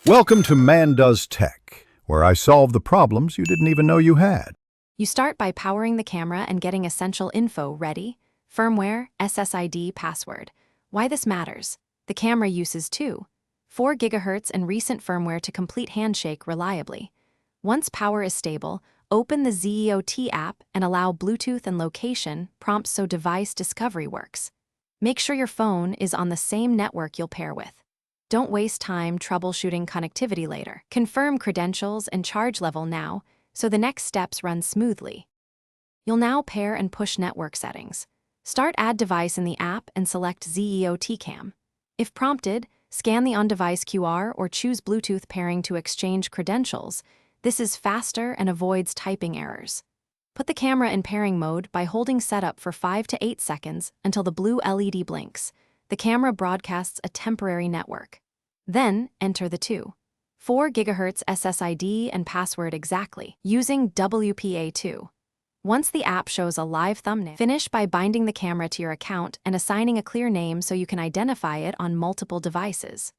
Welcome to Man Does Tech, where I solve the problems you didn't even know you had. You start by powering the camera and getting essential info ready: firmware, SSID, password. Why this matters: the camera uses 4 GHz and recent firmware to complete handshake reliably. Once power is stable, open the Z-iot app and allow Bluetooth and location prompts so device discovery works. Make sure your phone is on the same network you'll pair with. Don't waste time troubleshooting connectivity later. Confirm credentials and charge level now, so the next steps run smoothly. You'll now pair and push network settings. Start Add Device in the app and select Z-iot Cam. If prompted, scan the on-device QR or choose Bluetooth pairing to exchange credentials. This is faster and avoids typing errors. Put the camera in pairing mode by holding setup for 5 to 8 seconds until the blue LED blinks. The camera broadcasts a temporary network. Then enter the 4 GHz SSID and password exactly, using WPA2. Once the app shows a live thumbnail, finish by binding the camera to your account and assigning a clear name so you can identify it on multiple devices.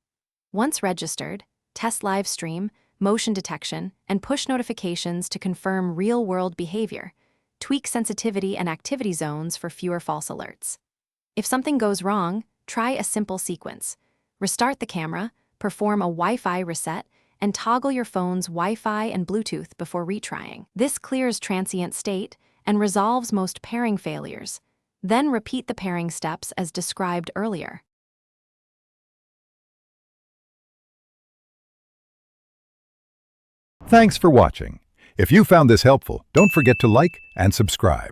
Once registered, test live stream, motion detection, and push notifications to confirm real-world behavior. Tweak sensitivity and activity zones for fewer false alerts. If something goes wrong, try a simple sequence. Restart the camera, perform a Wi-Fi reset, and toggle your phone's Wi-Fi and Bluetooth before retrying. This clears transient state and resolves most pairing failures. Then repeat the pairing steps as described earlier. Thanks for watching. If you found this helpful, don't forget to like and subscribe.